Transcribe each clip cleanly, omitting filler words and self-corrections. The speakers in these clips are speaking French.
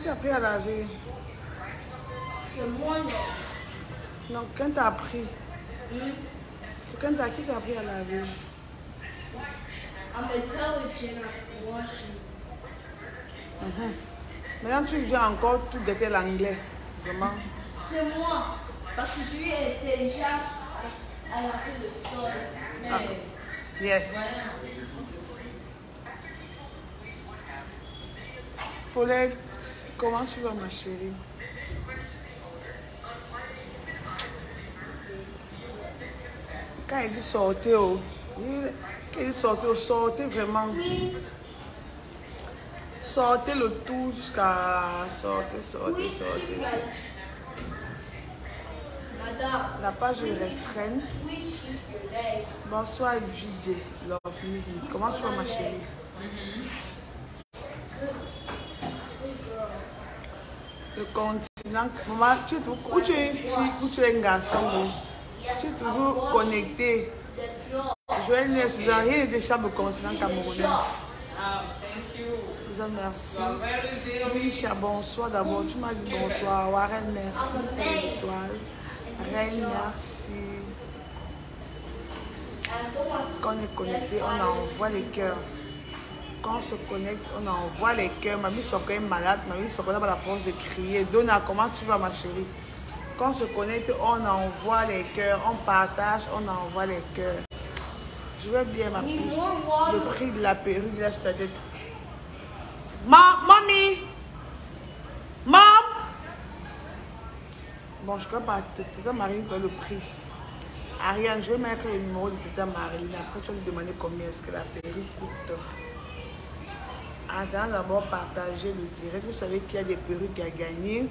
t'a appris à laver? C'est moi, non. Non, quelqu'un t'a appris. Quelqu'un t'a appris à laver? I'm intelligent of washing. Maintenant, tu viens encore tout déter l'anglais. Vraiment. C'est moi. Parce que je suis intelligent à laver le sol. Ah. Yes. Paulette, comment tu vas, ma chérie? Quand il dit sortez, oh, quand il dit sortez, sortez vraiment. Please. Sortez le tout jusqu'à sortez. Madame. La page est restreinte. Please shift your leg. Bonsoir, DJ. Love music. Comment tu vas, ma chérie? Le continent. Maman, tu es tout, où tu es une fille, où tu es un garçon, tu es toujours connecté. Joël, Suzanne, rien n'est déjà le continent camerounais. Suzanne, merci. Richa, bonsoir d'abord. Tu m'as dit bonsoir. Warren, merci pour les étoiles. Reine, merci. Quand on est connecté, on envoie les cœurs. Quand on se connecte, on envoie les cœurs. Mamie Soko est malade. Mamie Soko n'a pas la force de crier. Donna, comment tu vas, ma chérie? Quand on se connecte, on envoie les cœurs. On partage, on envoie les cœurs. Je vais bien, ma puce. Le prix de la perruque, là, je t'ai dit. Mamie! Maman! Bon, je crois pas. Tata Marie, le prix. Ariane, je vais mettre le numéro de Tata Marie. Après, tu vas lui demander combien est-ce que la perruque coûte. Attends d'abord partager le direct. Vous savez qu'il y a des perruques à gagner.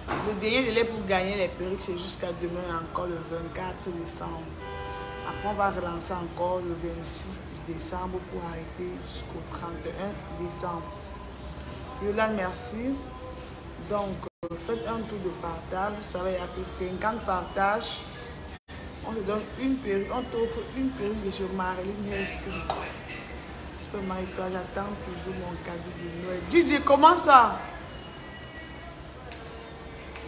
Le dernier délai pour gagner les perruques, c'est jusqu'à demain, encore le 24 décembre. Après, on va relancer encore le 26 décembre pour arrêter jusqu'au 31 décembre. Yolande, merci. Donc, faites un tour de partage. Vous savez, il n'y a que 50 partages. On te donne une perruque. On t'offre une perruque de chez Marilyn. Merci. Super Marie-toi, j'attends toujours mon cadeau de Noël. Gigi, comment ça?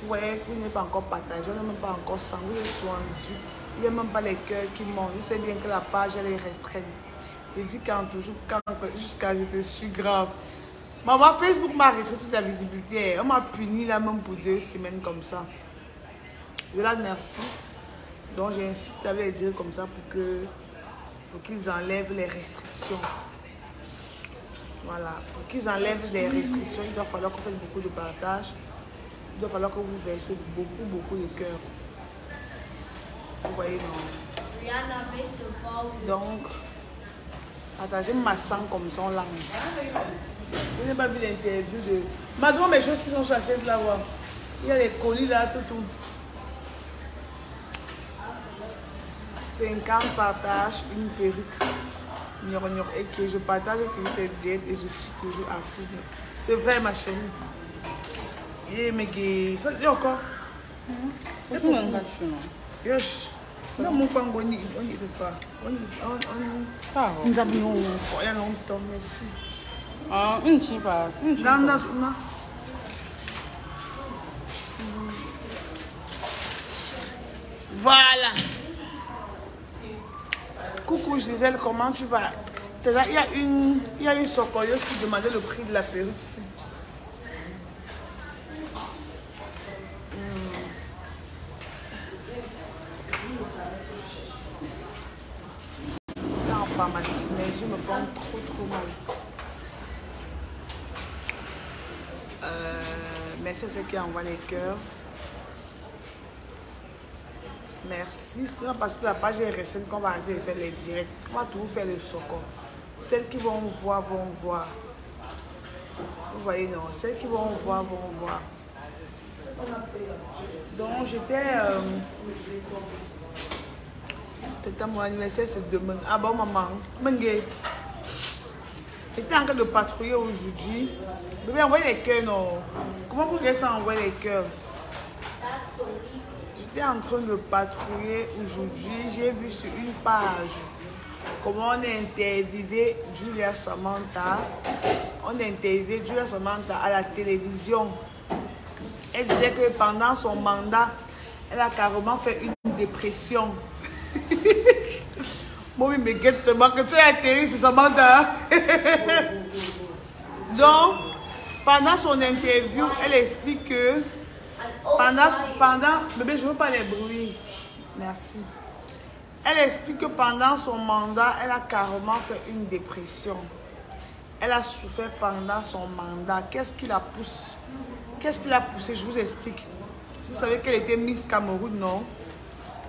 Ouais, vous n'êtes pas encore partagé. On n'a même pas encore 100. Vous êtes 78. Il n'y a même pas les cœurs qui montent. Je sais bien que la page, elle est restreinte. Je dis jusqu'à je te suis grave. Maman, Facebook m'a restreint toute la visibilité. On m'a puni là même pour 2 semaines comme ça. Yolande, merci. Donc j'ai insisté à les dire comme ça pour qu'ils enlèvent les restrictions. Voilà, pour qu'ils enlèvent les restrictions, il doit falloir qu'on fasse beaucoup de partage. Il doit falloir que vous versez beaucoup de cœur. Vous voyez, non? Donc, partagez ma sang comme ça, on lance. Je n'ai pas vu l'interview de... Maintenant, mes choses qui sont sur la chaise là-bas. Il y a les colis là, tout. 50 partages, une perruque. Et que je partage toujours tes diètes et je suis toujours active. C'est vrai, ma chérie. Et mais il y a encore. Non, mon père, on n'y était pas. Nous avons il y a longtemps, merci. Ah, une chipa. Voilà. Coucou Gisèle, comment tu vas? Il y a une socorieuse qui demandait le prix de la perruque ici. En pharmacie, mes yeux me font trop mal. Merci à ceux qui envoient les cœurs. Merci. C'est parce que la page est récente qu'on va arrêter de faire les directs. On va tout faire le socor. Celles qui vont voir, vont voir. Vous voyez, non? Celles qui vont voir, vont voir. Donc, j'étais... C'était mon anniversaire, c'est demain. Ah bon, maman. J'étais en train de patrouiller aujourd'hui. Bébé, envoyez les cœurs, non? Comment vous voulez ça envoyer les cœurs? J'étais en train de patrouiller aujourd'hui. J'ai vu sur une page comment on a interviewé Julia Samantha. On a interviewé Julia Samantha à la télévision. Elle disait que pendant son mandat, elle a carrément fait une dépression. Moi, il me guette seulement que tu es atterri sur Samantha. Donc, pendant son interview, elle explique que bébé, je ne veux pas les bruits. Merci. Elle explique que pendant son mandat, elle a carrément fait une dépression. Elle a souffert pendant son mandat. Qu'est-ce qui la pousse? Qu'est-ce qui l'a poussé? Je vous explique. Vous savez qu'elle était Miss Cameroun, non?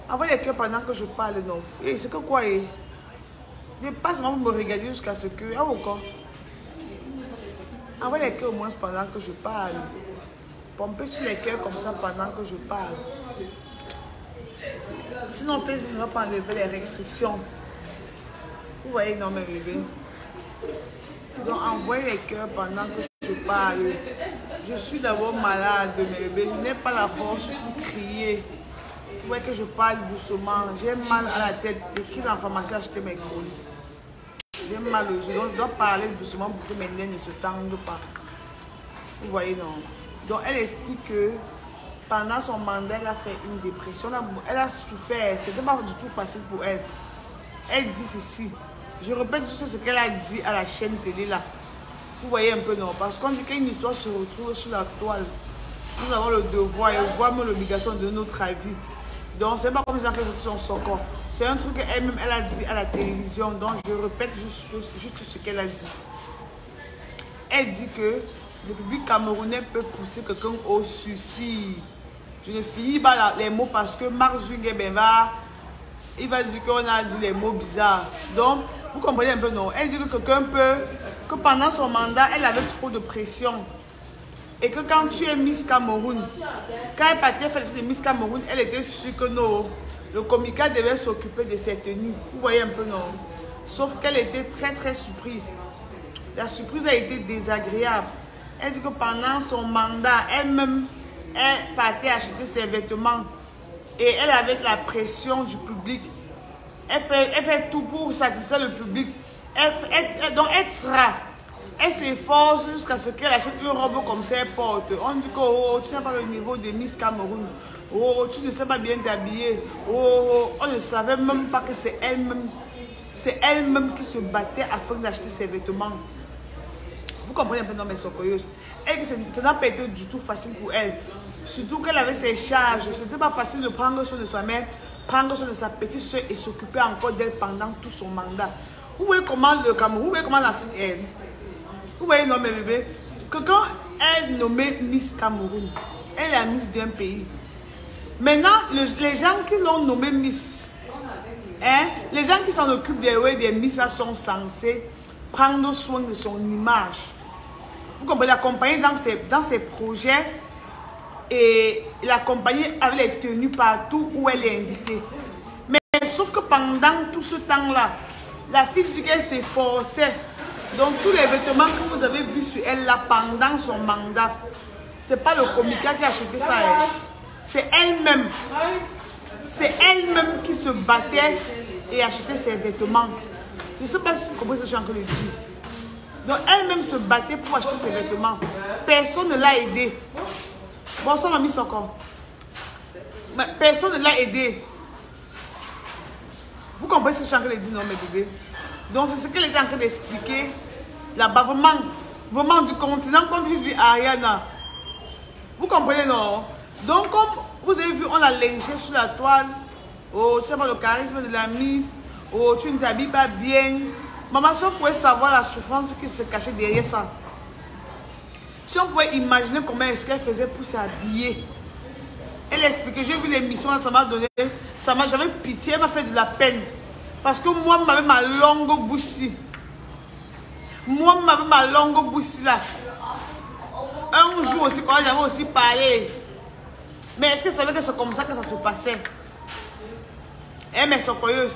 Envoyez les cœurs pendant que je parle, non? Et c'est que quoi? Ne pas seulement me regarder jusqu'à ce que... Ah, encore. Envoyez les cœurs au moins pendant que je parle. Pompez sur les cœurs comme ça pendant que je parle. Sinon, Facebook ne va pas enlever les restrictions. Vous voyez, non, mes bébés. Donc, envoyez les cœurs pendant que je parle. Je suis d'abord malade, mes bébés. Je n'ai pas la force pour crier. Vous voyez que je parle doucement. J'ai mal à la tête. Je quitte en pharmacie acheter mes colis. J'ai mal aux yeux. Donc, je dois parler doucement pour que mes nez ne se tendent pas. Vous voyez, non? Donc, elle explique que pendant son mandat, elle a fait une dépression. Elle a souffert. Ce n'était pas du tout facile pour elle. Elle dit ceci. Je répète tout ce qu'elle a dit à la chaîne télé là. Vous voyez un peu, non? Parce qu'on dit qu'une histoire se retrouve sur la toile. Nous avons le devoir et voire même l'obligation de notre avis. Donc, c'est pas comme ça qu'elle sortit son socor. C'est un truc qu'elle-même, elle a dit à la télévision. Donc, je répète juste ce qu'elle a dit. Elle dit que le public camerounais peut pousser quelqu'un au suicide. Je ne finis pas les mots parce que Mark Zuckerberg il va dire qu'on a dit les mots bizarres. Donc, vous comprenez un peu, non? Elle dit que quelqu'un peut, que pendant son mandat, elle avait trop de pression. Et que quand tu es Miss Cameroun, quand elle partait faire les Miss Cameroun, elle était sûre que non, le comica devait s'occuper de ses tenues. Vous voyez un peu, non? Sauf qu'elle était très, très surprise. La surprise a été désagréable. Elle dit que pendant son mandat, elle-même, elle partait acheter ses vêtements. Et elle, avec la pression du public, elle fait tout pour satisfaire le public. Donc, elle s'efforce jusqu'à ce qu'elle achète une robe comme ça, elle porte. On dit que oh, tu n'as pas le niveau de Miss Cameroun. Oh, tu ne sais pas bien t'habiller. Oh, on ne savait même pas que c'est elle-même. C'est elle-même qui se battait afin d'acheter ses vêtements. Vous comprenez un peu dans mes socoyeuses. Et que ça n'a pas été du tout facile pour elle. Surtout qu'elle avait ses charges. Ce n'était pas facile de prendre soin de sa mère, prendre soin de sa petite soeur et s'occuper encore d'elle pendant tout son mandat. Vous voyez comment le Cameroun, vous voyez comment l'Afrique est. Vous voyez, non, mes bébés, que quand elle est nommée Miss Cameroun, elle est la Miss d'un pays. Maintenant, les gens qui l'ont nommée Miss, les gens qui s'en occupent des Miss sont censés prendre soin de son image. Vous comprenez, l'accompagner dans ses projets et l'accompagner avec les tenues partout où elle est invitée. Mais sauf que pendant tout ce temps-là, la fille dit qu'elle s'efforçait. Donc tous les vêtements que vous avez vus sur elle là pendant son mandat, c'est pas le comica qui a acheté ça. C'est elle-même. C'est elle-même qui se battait et achetait ses vêtements. Je ne sais pas si vous comprenez ce que je suis en train de dire. Donc elle-même se battait pour acheter ses vêtements. Personne ne l'a aidée. Bonsoir mamie Soko. Personne ne l'a aidée. Vous comprenez ce que je suis en train de dire, non mes bébés? Donc c'est ce qu'elle était en train d'expliquer là-bas, vraiment du continent, comme je dis Ariana. Vous comprenez, non? Donc comme vous avez vu, on l'a lynché sur la toile. Oh, tu sais pas le charisme de la Miss. Oh, tu ne t'habilles pas bien. Maman, si on pouvait savoir la souffrance qui se cachait derrière ça. Si on pouvait imaginer comment est-ce qu'elle faisait pour s'habiller. Elle expliquait, j'ai vu l'émission, ça m'a donné, j'avais pitié, elle m'a fait de la peine. Parce que moi, j'avais ma longue bouche. Moi, j'avais ma longue bouche là. Un jour aussi, quand j'avais aussi parlé. Mais est-ce que vous savez que c'est comme ça que ça se passait? Eh, mais c'est curieux.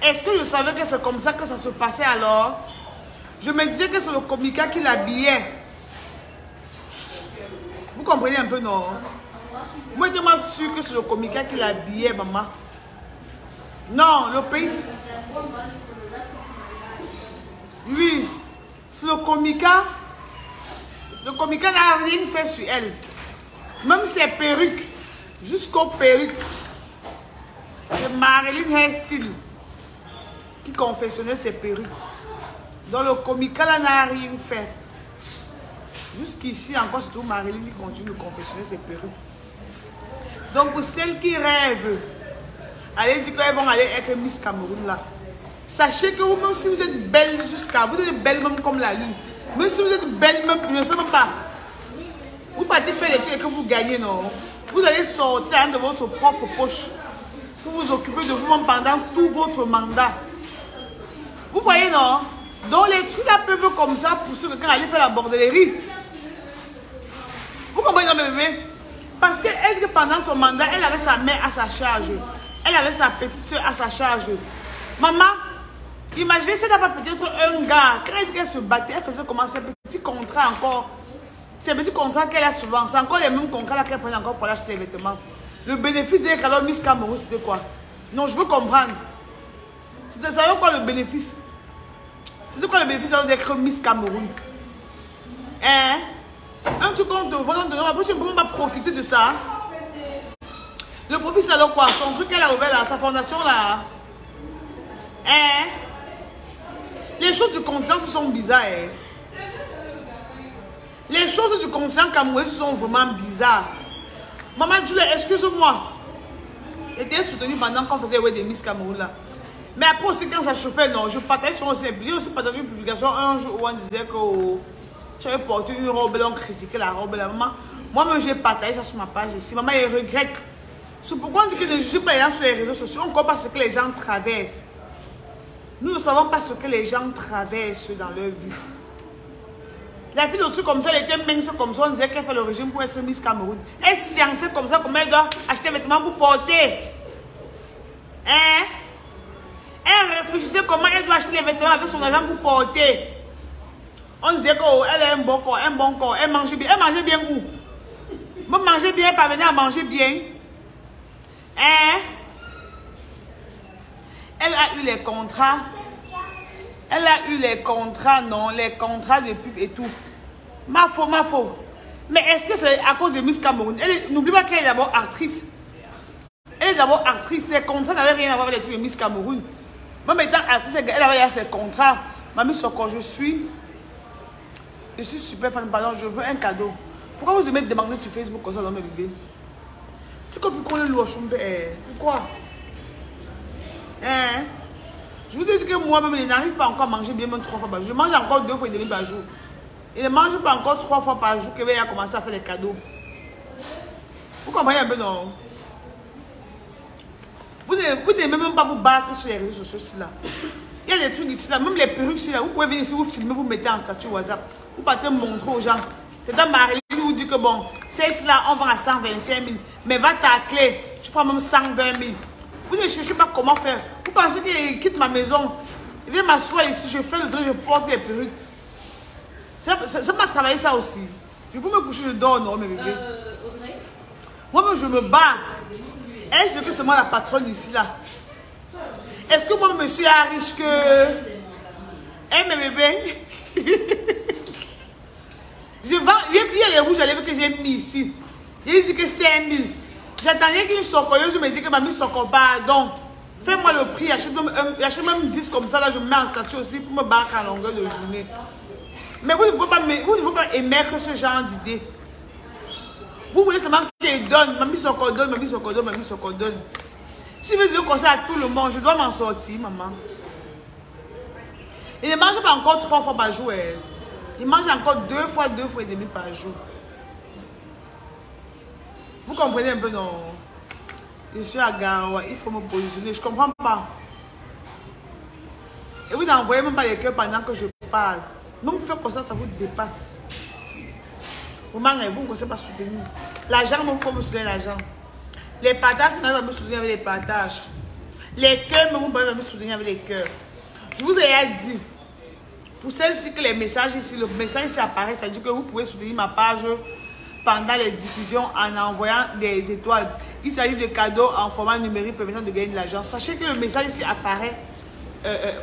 Est-ce que je savais que c'est comme ça que ça se passait alors? Je me disais que c'est le comica qui l'habillait. Vous comprenez un peu, non? Moi, je suis sûre que c'est le comica qui l'habillait, maman. Non, le pays... le comica. Le comica n'a rien fait sur elle. Même ses perruques, jusqu'aux perruques. C'est Marilyn Hairstyle qui confectionnait ses perruques. Donc le comica là n'a rien fait. Jusqu'ici encore, c'est tout Marilyn qui continue de confectionner ses perruques. Donc pour celles qui rêvent, allez dire qu'elles vont aller avec Miss Cameroun là. Sachez que vous, même si vous êtes belle jusqu'à, vous êtes belle même comme la lune. Même si vous êtes belle même, je ne sais même pas. Vous partez faire les trucs et que vous gagnez, non. Vous allez sortir de votre propre poche pour vous occuper de vous-même pendant tout votre mandat. Vous voyez, non? Donc les trucs là peuvent comme ça pour ceux qui allaient faire la bordellerie. Vous comprenez, non, mes bébés? Parce que pendant son mandat, elle avait sa mère à sa charge. Elle avait sa petite soeur à sa charge. Maman, imaginez si elle n'a pas peut-être un gars. Quand elle dit qu'elle se battait, elle faisait comment ces petits contrats encore. Ces petits contrats qu'elle a souvent. C'est encore les mêmes contrats qu'elle prenait encore pour acheter les vêtements. Le bénéfice d'être alors Miss Cameroun, c'était quoi? Non, je veux comprendre. C'était ça quoi le bénéfice? C'était quoi le bénéfice d'être Miss Cameroun? Hein? Un truc qu'on te donne, après tu ne peux même pas profiter de ça. Le profit c'est alors quoi? Son truc qu'elle a ouvert là, sa fondation là. Hein? Les choses du conscient sont bizarres. Hein? Les choses du conscient camerounais sont vraiment bizarres. Maman Julie, excuse-moi. J'étais soutenue pendant qu'on faisait des Miss Cameroun là. Mais après aussi quand ça chauffait, non, je partageais sur j'ai aussi partagé une publication un jour où on disait que tu avais porté une robe, on critiquait la robe, la maman. Moi-même, j'ai partagé ça sur ma page ici. Maman, elle regrette. C'est pourquoi on dit que ne jugez pas les gens sur les réseaux sociaux. On ne comprend pas ce que les gens traversent. Nous ne savons pas ce que les gens traversent dans leur vie. La fille aussi comme ça, elle était mince comme ça. On disait qu'elle fait le régime pour être Miss Cameroun. Elle sciençait comme ça, comment elle doit acheter des vêtements pour porter. Hein? Elle réfléchissait comment elle doit acheter les vêtements avec son argent pour porter. On disait qu'elle a un bon corps, elle mangeait bien. Elle mangeait bien où? Vous mangez bien, parvenez à manger bien. Hein? Elle a eu les contrats. Elle a eu les contrats, non, les contrats de pub et tout. Ma faux. Mais est-ce que c'est à cause de Miss Cameroun? N'oublie pas qu'elle est d'abord actrice. Elle est d'abord actrice. Ses contrats n'avaient rien à voir avec les trucs de Miss Cameroun. Même étant actrice, elle avait ses contrats. Mamie Soko, je suis super fan. Pardon, je veux un cadeau. Pourquoi vous aimez demander sur Facebook comme ça dans mes bébés? C'est comme qu'on le loue. Pourquoi? Hein? Je vous ai dit que moi-même, je n'arrive pas encore à manger bien même 3 fois par jour. Je mange encore 2 fois et demi par jour. Il ne mange pas encore 3 fois par jour que il a commencé à faire les cadeaux. Vous comprenez un peu, non? Vous n'aimez même pas vous battre sur les réseaux sociaux là. Il y a des trucs ici là, même les perruques ici là. Vous pouvez venir ici, vous filmez, vous mettez en statut WhatsApp. Vous partez montrer aux gens. C'est dans Marie qui vous dit que bon, c'est ici là, on vend à 125 000. Mais va tacler, tu prends même 120 000. Vous ne cherchez pas comment faire. Vous pensez qu'il quitte ma maison. Il vient m'asseoir ici, je fais le truc, je porte des perruques. Ça m'a travaillé ça aussi. Je peux me coucher, je dors, non, mes bébés. Moi-même, je me bats. Est-ce que c'est moi la patronne ici, là? Est-ce que moi, je suis à riche que... mes bébés. Je vends... Il y a les rouges à lèvres que j'ai mis ici. Il dit que 5 000. J'attendais qu'une socorreuse me dit que mamie socor, pardon. Fais-moi le prix, achète même 10 comme ça, là, je me mets en statut aussi pour me battre à longueur de journée. Mais vous ne pouvez pas émettre ce genre d'idée. Vous voulez seulement qu'il donne, mamie socor donne, mamie socor donne, mamie socor donne. Si vous dites comme ça à tout le monde, je dois m'en sortir, maman. Il ne mange pas encore 3 fois par jour. Il mange encore 2 fois et demi par jour. Vous comprenez un peu, non? Je suis à Garoua, il faut me positionner. Je ne comprends pas. Et vous n'envoyez même pas les cœurs pendant que je parle. Même faire pour ça, ça vous dépasse. Vous ne conseillez pas soutenir. L'argent, vous pouvez me soutenir l'argent. Les partages, vous n'avez pas me soutenir avec les partages. Les cœurs, vous pouvez me soutenir avec les cœurs. Je vous ai dit, pour celles-ci que les messages ici, le message ici apparaît, ça dit que vous pouvez soutenir ma page pendant les diffusions en envoyant des étoiles. Il s'agit de cadeaux en format numérique permettant de gagner de l'argent. Sachez que le message ici apparaît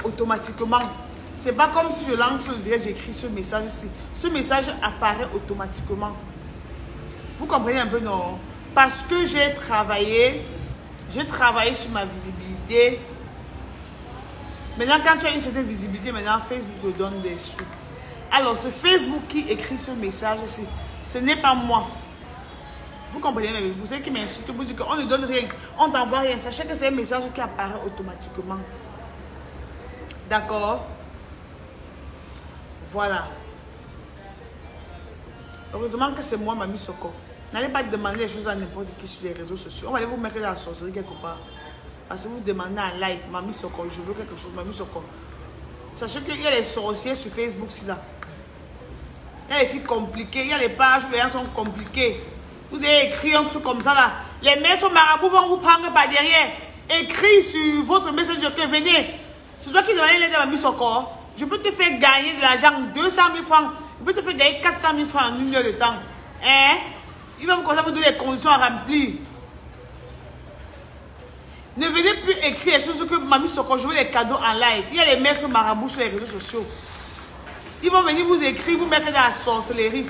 automatiquement. C'est pas comme si je lance le direct, j'écris ce message ici. Ce message apparaît automatiquement. Vous comprenez un peu, non? Parce que j'ai travaillé sur ma visibilité. Maintenant, quand tu as une certaine visibilité, maintenant, Facebook te donne des sous. Alors, c'est Facebook qui écrit ce message ici. Ce n'est pas moi. Vous comprenez, mais vous savez qui m'insulte, vous dites qu'on ne donne rien, on t'envoie rien. Sachez que c'est un message qui apparaît automatiquement. D'accord? Voilà. Heureusement que c'est moi, Mamie Soko. N'allez pas demander les choses à n'importe qui sur les réseaux sociaux. On va aller vous mettre dans la sorcellerie quelque part. Parce que vous demandez en live, Mamie Soko, je veux quelque chose, Mamie Soko. Sachez qu'il y a les sorciers sur Facebook, là. Il y a les filles compliquées, il y a les pages où les gens sont compliqués. Vous avez écrit un truc comme ça là. Les maîtres marabouts vont vous prendre par derrière. Écrit sur votre message que venez. C'est toi qui demande l'aide de Mamie Soko. Je peux te faire gagner de l'argent, 200 000 francs. Je peux te faire gagner 400 000 francs en 1 heure de temps. Hein? Il va vous donner les conditions à remplir. Ne venez plus écrire les choses que Mamie Soko, je veux les cadeaux en live. Il y a les maîtres marabouts sur les réseaux sociaux. Ils vont venir vous écrire, vous mettre dans la sorcellerie.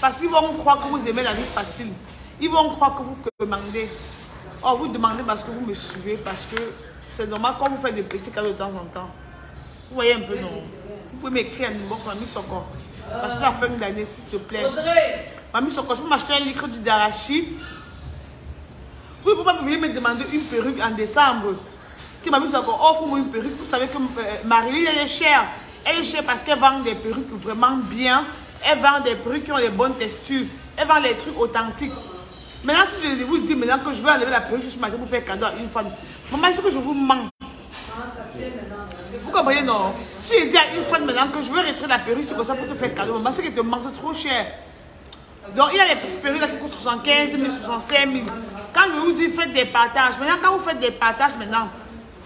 Parce qu'ils vont croire que vous aimez la vie facile. Ils vont croire que vous demandez. Oh, vous demandez parce que vous me suivez, parce que c'est normal quand vous faites des petits cadeaux de temps en temps. Vous voyez un peu, non? Vous pouvez m'écrire un inbox, Mamie Soko. Parce que c'est la fin d'année, s'il te plaît. Mamie Soko, je peux m'acheter un litre d'arachide. Vous ne pouvez pas venir me demander une perruque en décembre. Que Mamie Soko offre-moi une perruque. Vous savez que Marie-Line, elle est chère. Elle est chère parce qu'elle vend des perruques vraiment bien. Elle vend des perruques qui ont des bonnes textures. Elle vend les trucs authentiques. Maintenant, si je vous dis maintenant que je vais enlever la perruque ce matin pour faire cadeau à une femme, maman, est-ce que je vous mens? Vous comprenez, non? Si je dis à une femme maintenant que je veux retirer la perruque, c'est comme ça pour te faire cadeau, maman, c'est qu'elle te ment, c'est trop cher. Donc, il y a les petites perruques là qui coûtent 75 000, 65 000. Quand je vous dis faites des partages, maintenant, quand vous faites des partages maintenant,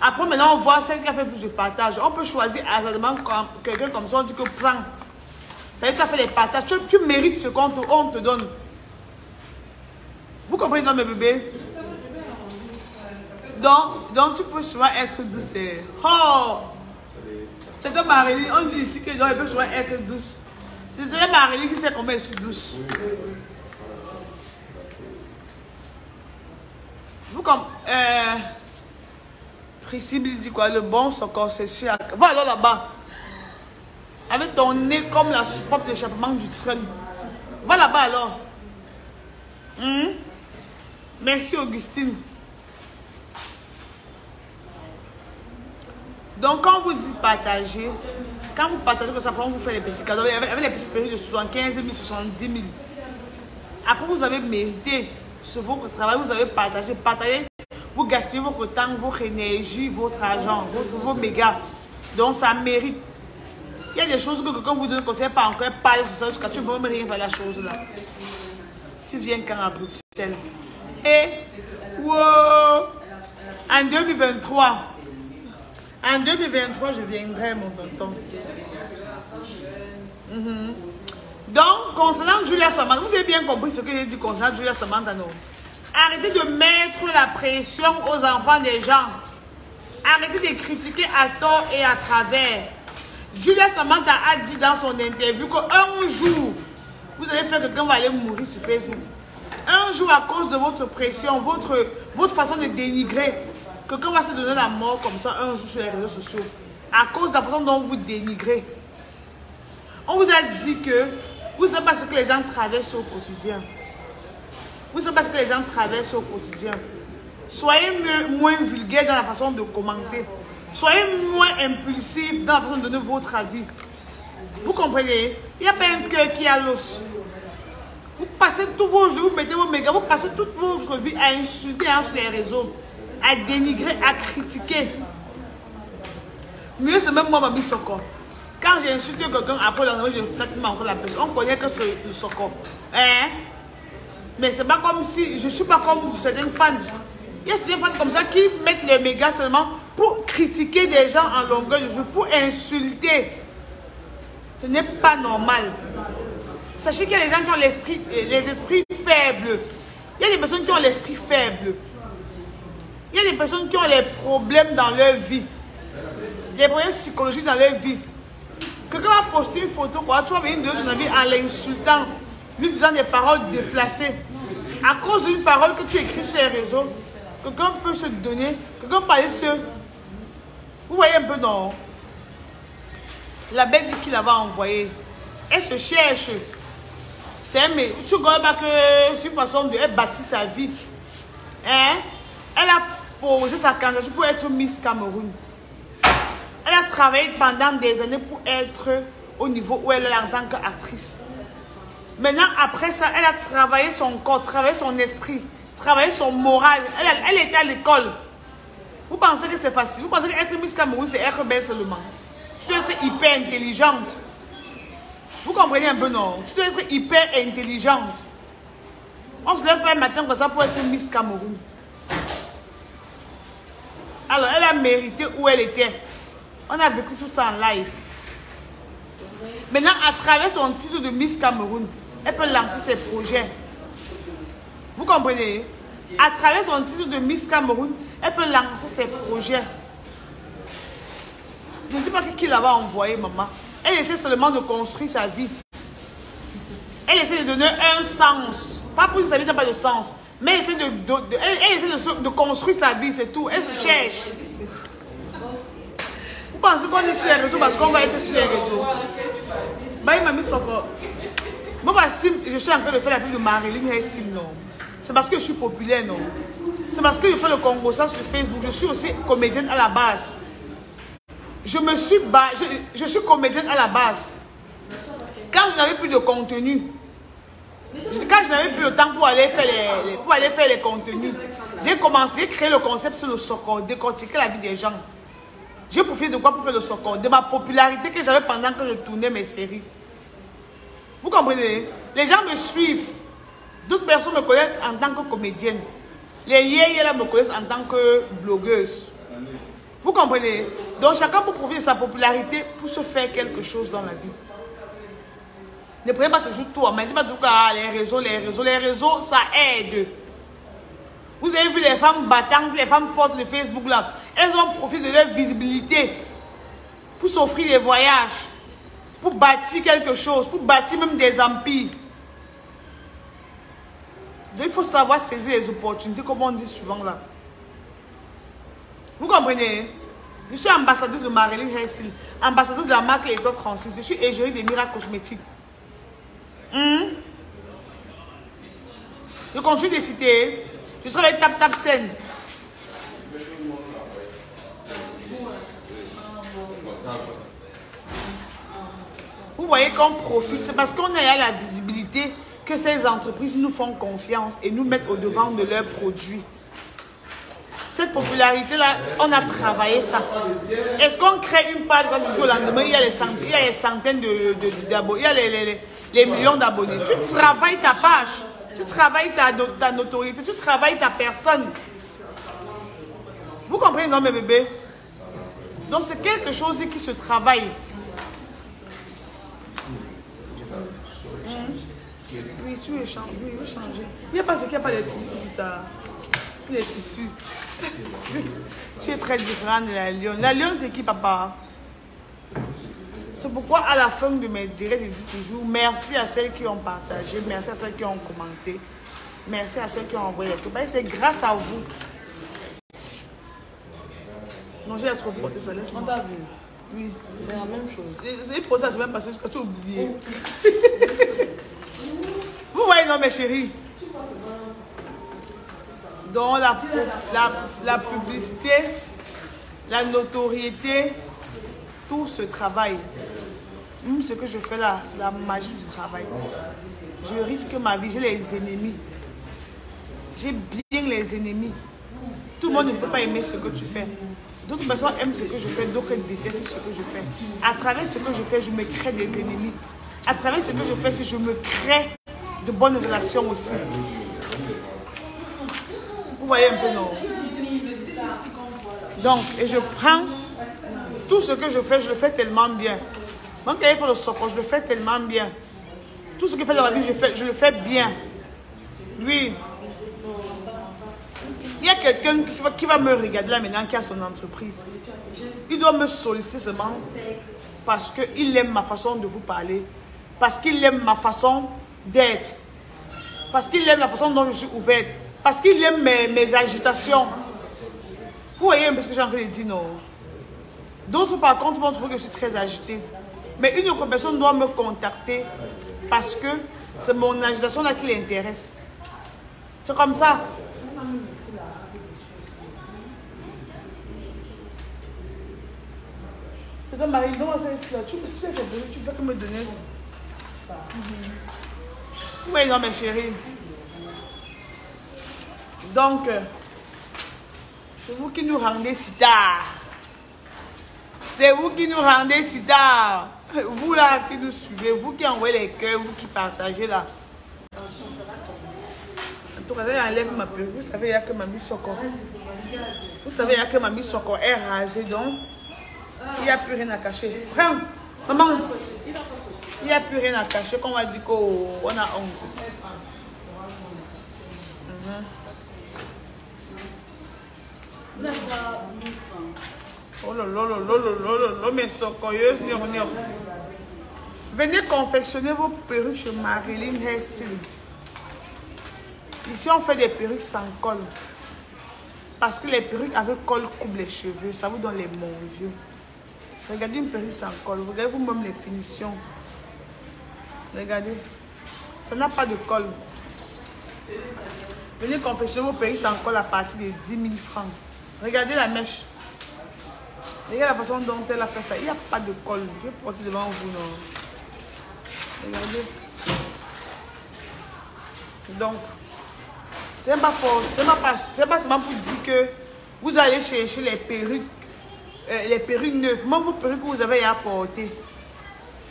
après maintenant, on voit celle qui a fait plus de partages. On peut choisir hasardement quelqu'un comme ça, on dit que prends. Tu as fait les partages, tu mérites ce qu'on te donne. Vous comprenez, non, mes bébés? Donc tu peux souvent être douce. Oh! C'est comme Marie-Line, on dit ici qu'elle peut souvent être douce. C'est Marie-Line qui sait comment elle est douce. Vous comme... Priscille dit quoi? Le bon Soko, c'est cher. Va alors là-bas. Avec ton nez comme la soupape d'échappement du train. Va là-bas alors. Merci Augustine. Donc quand vous dites partager, quand vous partagez comme ça, après on vous fait les petits cadeaux avec les petits perruques de 75 000, 70 000. Après vous avez mérité sur votre travail, vous avez partagé. Vous gaspillez votre temps, votre énergie, votre argent, vos mégas. Donc ça mérite. Il y a des choses que quand vous ne conseillez pas encore parler sur ça, jusqu'à tu ne peux même rien faire la chose là. Tu viens quand à Bruxelles. Et wow, en 2023, je viendrai, mon tonton. Donc, concernant Julia Samantha, vous avez bien compris ce que j'ai dit concernant Julia Samantha, non? Arrêtez de mettre la pression aux enfants des gens. Arrêtez de critiquer à tort et à travers. Julia Samantha a dit dans son interview qu'un jour, vous allez faire que quelqu'un va aller mourir sur Facebook. Un jour, à cause de votre pression, votre façon de dénigrer, quelqu'un va se donner la mort comme ça un jour sur les réseaux sociaux. À cause de la façon dont vous dénigrez. On vous a dit que vous ne savez pas ce que les gens traversent au quotidien. Vous ne savez pas ce que les gens traversent au quotidien. Soyez moins vulgaire dans la façon de commenter. Soyez moins impulsif dans la façon de donner votre avis. Vous comprenez? Il n'y a pas un cœur qui a l'os. Vous passez tous vos jours, vous mettez vos mégas, vous passez toute votre vie à insulter sur les réseaux, à dénigrer, à critiquer. Mieux, c'est même moi, Mamie Soko. Quand j'ai insulté quelqu'un, après je flatte encore la personne. On connaît que c'est le Soko. Hein? Mais c'est pas comme si, je ne suis pas comme certaines fans. Il y a certaines fans comme ça qui mettent les mégas seulement pour critiquer des gens en longueur de jour, pour insulter. Ce n'est pas normal. Sachez qu'il y a des gens qui ont les esprits faibles. Il y a des personnes qui ont l'esprit faible. Il y a des personnes qui ont des problèmes dans leur vie. des problèmes psychologiques dans leur vie. Quelqu'un va poster une photo, quoi, tu vas venir de ton ami en l'insultant, lui disant des paroles déplacées. À cause d'une parole que tu écris sur les réseaux, quelqu'un peut se donner, quelqu'un peut aller se... Vous voyez un peu, non? La bête dit qu'il l'avait envoyé. Elle se cherche. Mais tu ne connais pas que c'est une façon de bâtir sa vie. Hein? Elle a posé sa candidature pour être Miss Cameroun. Elle a travaillé pendant des années pour être au niveau où elle est en tant qu'actrice. Maintenant, après ça, elle a travaillé son corps, travaillé son esprit, travaillé son moral. Elle était à l'école. Vous pensez que c'est facile? Vous pensez qu'être Miss Cameroun, c'est être belle seulement? Tu dois être hyper intelligente. Vous comprenez un peu, non? Tu dois être hyper intelligente. On se lève pas un matin comme ça pour être Miss Cameroun. Alors, elle a mérité où elle était. On a vécu tout ça en live. Maintenant, à travers son titre de Miss Cameroun, elle peut lancer ses projets. Vous comprenez? À travers son titre de Miss Cameroun, elle peut lancer ses projets. Je ne sais pas qui l'a envoyé, maman. Elle essaie seulement de construire sa vie. Elle essaie de donner un sens. Pas pour que sa vie n'a pas de sens. Mais elle essaie de construire sa vie, c'est tout. Elle se cherche. Vous pensez qu'on est sur les réseaux parce qu'on va être sur les réseaux? Bah, il m'a mis son corps. Moi, je suis en train de faire la pub de Marilyn Hessim, non? C'est parce que je suis populaire, non? C'est parce que je fais le Congo ça sur Facebook. Je suis aussi comédienne à la base. Je suis comédienne à la base. Quand je n'avais plus de contenu, quand je n'avais plus le temps pour aller faire les contenus, j'ai commencé à créer le concept sur le Soko, décortiquer la vie des gens. J'ai profité de quoi pour faire le Soko? De ma popularité que j'avais pendant que je tournais mes séries. Vous comprenez? Les gens me suivent. D'autres personnes me connaissent en tant que comédienne. Les yéyés là me connaissent en tant que blogueuse. Vous comprenez? Donc chacun peut profiter de sa popularité pour se faire quelque chose dans la vie. Ne prenez pas toujours tout. Mais dis pas tout cas, les réseaux, ça aide. Vous avez vu les femmes battantes, les femmes fortes de Facebook là. Elles ont profité de leur visibilité pour s'offrir des voyages, pour bâtir quelque chose, pour bâtir même des empires. Donc il faut savoir saisir les opportunités, comme on dit souvent là. Vous comprenez? Je suis ambassadrice de Marilyn Hessim, ambassadrice de la marque Étoile 36. Je suis égérie des miracles cosmétiques. Je continue de citer. Je serai avec Tap Tap Scène. Vous voyez qu'on profite. C'est parce qu'on a la visibilité que ces entreprises nous font confiance et nous mettent au devant de leurs produits. Cette popularité-là, on a travaillé ça. Est-ce qu'on crée une page quand du jour au lendemain, il y a les centaines d'abonnés, il y a les millions d'abonnés. Tu travailles ta page, tu travailles ta notoriété, tu travailles ta personne. Vous comprenez, non, mes bébés? Donc, c'est quelque chose qui se travaille. Oui, tu veux changer. Oui, il changer. Il n'y a pas ce qu'il n'y a pas de tissus, ça. Les tissus. Tu es très différent de la lionne. La lionne, c'est qui, papa? C'est pourquoi, à la fin de mes directs, je dis toujours merci à celles qui ont partagé, merci à celles qui ont commenté, merci à celles qui ont envoyé les trucs. C'est grâce à vous. Non, j'ai trop porté ça. Laisse-moi. On t'a vu? Oui. C'est la même chose. C'est pour ça, c'est même passé jusqu'à tu as oublié. Vous voyez, non, mes chéris? Donc, la publicité, la notoriété, tout ce travail. Même ce que je fais là, c'est la magie du travail. Je risque ma vie, j'ai les ennemis. J'ai bien les ennemis. Tout le monde ne peut pas aimer ce que tu fais. D'autres personnes aiment ce que je fais, d'autres détestent ce que je fais. À travers ce que je fais, je me crée des ennemis. À travers ce que je fais, je me crée de bonnes relations aussi. Vous voyez un peu, non? Donc, et je prends tout ce que je le fais tellement bien. Même quand il faut le soco, je le fais tellement bien. Tout ce que je fais dans la vie, je le fais bien. Oui. Il y a quelqu'un qui va me regarder là maintenant, qui a son entreprise. Il doit me solliciter seulement parce qu'il aime ma façon de vous parler. Parce qu'il aime ma façon d'être. Parce qu'il aime la façon dont je suis ouverte. Parce qu'il aime mes agitations. Vous voyez un peu ce que j'ai envie de dire, non? D'autres, par contre, vont trouver que je suis très agitée. Mais une autre personne doit me contacter parce que c'est mon agitation là qui l'intéresse. C'est comme ça. C'est Marie, tu veux que me donner ça. Oui, non, mes chéris. Donc, c'est vous qui nous rendez si tard. C'est vous qui nous rendez si tard. Vous là qui nous suivez, vous qui envoyez les cœurs, vous qui partagez là. En tout cas, j'enlève ma perruque. Vous savez, il n'y a que Mamie Soko. Vous savez, il n'y a que Mamie Soko est rasée, donc il n'y a plus rien à cacher. Prends, maman. Il n'y a plus rien à cacher, qu'on va dire qu'on a honte. Oh là là là là là là, mais socoyeuse, venez confectionner vos perruques chez Marilyn Hairstyle. Ici, on fait des perruques sans col. Parce que les perruques avec col couvrent les cheveux, ça vous donne les monts vieux. Regardez une perruque sans col, regardez vous-même les finitions. Regardez, ça n'a pas de col. Venez confectionner vos perruques sans col à partir de 10 000 francs. Regardez la mèche. Regardez la façon dont elle a fait ça. Il n'y a pas de col. Je vais porter devant vous. Non. Regardez. Donc, c'est pas seulement pour dire que vous allez chercher les perruques neuves. Même vos perruques que vous avez à porter.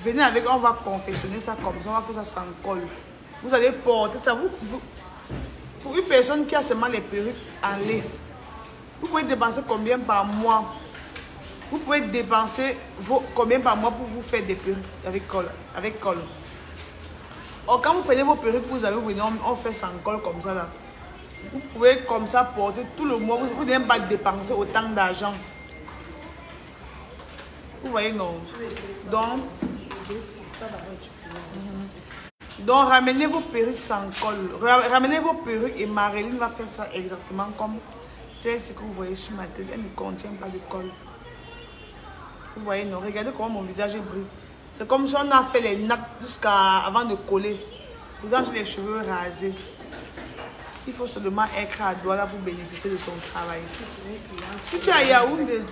Venez avec, on va confectionner ça comme ça. On va faire ça sans col. Vous allez porter ça. Pour une personne qui a seulement les perruques en lace, vous pouvez dépenser combien par mois? Vous pouvez dépenser combien par mois pour vous faire des perruques avec col. Or, quand vous prenez vos perruques, vous avez on fait sans col comme ça là. Vous pouvez comme ça porter tout le mois. Vous n'avez pas dépenser autant d'argent. Vous voyez, non? Donc, ramenez vos perruques sans col. Ramenez vos perruques et Marilyn va faire ça exactement comme c'est ce que vous voyez sur ma tête. Elle ne contient pas de col. Vous voyez, non? Regardez comment mon visage est brûlé. C'est comme si on a fait les nappes jusqu'à avant de coller. Pourtant, j'ai les cheveux rasés. Il faut seulement être à Douala pour bénéficier de son travail. Si tu es à Yaoundé,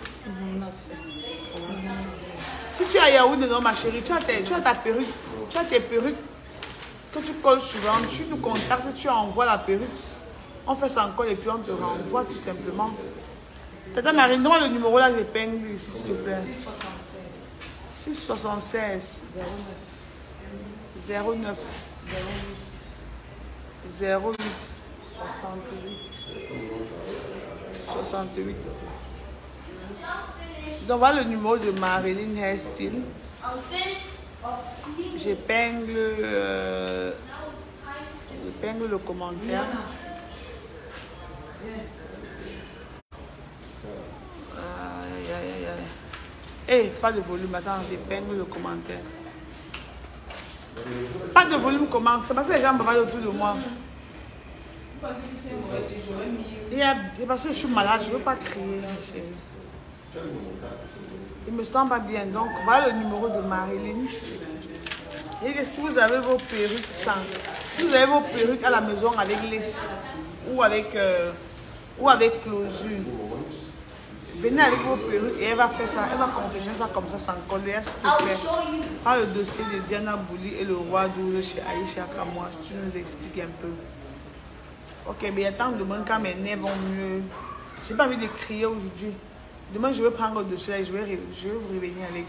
non, ma chérie, tu as ta perruque. Tu as tes perruques que tu colles souvent. Tu nous contactes, tu envoies la perruque. On fait ça encore et puis on te renvoie tout simplement. Tata Marine, donne-moi le numéro là, j'épingle ici, s'il te plaît. 676 09 08 68. Donc voilà le numéro de Marilyn Hairstyle. J'épingle le commentaire. Eh, pas de volume, attends, j'épingle le commentaire. Pas de volume comment? C'est parce que les gens me parlent autour de moi. C'est parce que je suis malade, je ne veux pas crier, chérie. Il me sent pas bien, donc voilà le numéro de Marilyn. Et que si vous avez vos perruques si vous avez vos perruques à la maison avec lace ou avec closure, venez avec vos perruques et elle va faire ça, elle va confectionner ça comme ça sans coller, s'il te plaît. Prends le dossier de Diana Bouli et le roi d'Ouro chez Aïcha Kamoa, si tu nous expliques un peu. Ok, mais il y a tant de monde quand mes nerfs vont mieux. J'ai pas envie de crier aujourd'hui. Demain, je vais prendre le dossier et je vais vous revenir avec.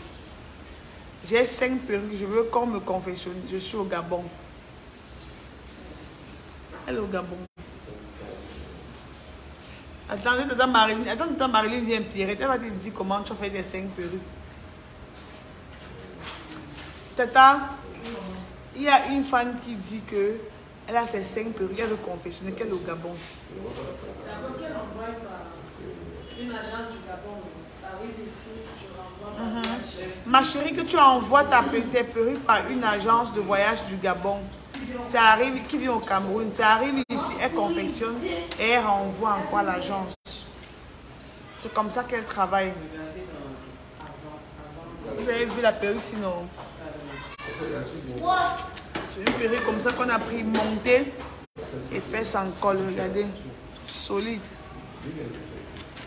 J'ai 5 perruques, je veux qu'on me confectionne. Je suis au Gabon. Elle est au Gabon. Attendez, tata Marilyn vient Pierrette. Elle va te dire comment tu fais les 5 perruques. Tata, il y a une fan qui dit que Elle a ses 5 perruques, elle veut confectionner, qu'elle est au Gabon. D'abord qu'elle envoie par une agence du Gabon. Ça arrive ici, je renvoie par Ma chérie, que tu envoies tes perruques par une agence de voyage du Gabon. Ça arrive, qui vient au Cameroun, ça arrive ici, elle confectionne et elle renvoie encore à l'agence. C'est comme ça qu'elle travaille. Vous avez vu la perruque sinon? C'est une perruque comme ça qu'on a pris, montée et fait sans colle. Regardez, solide.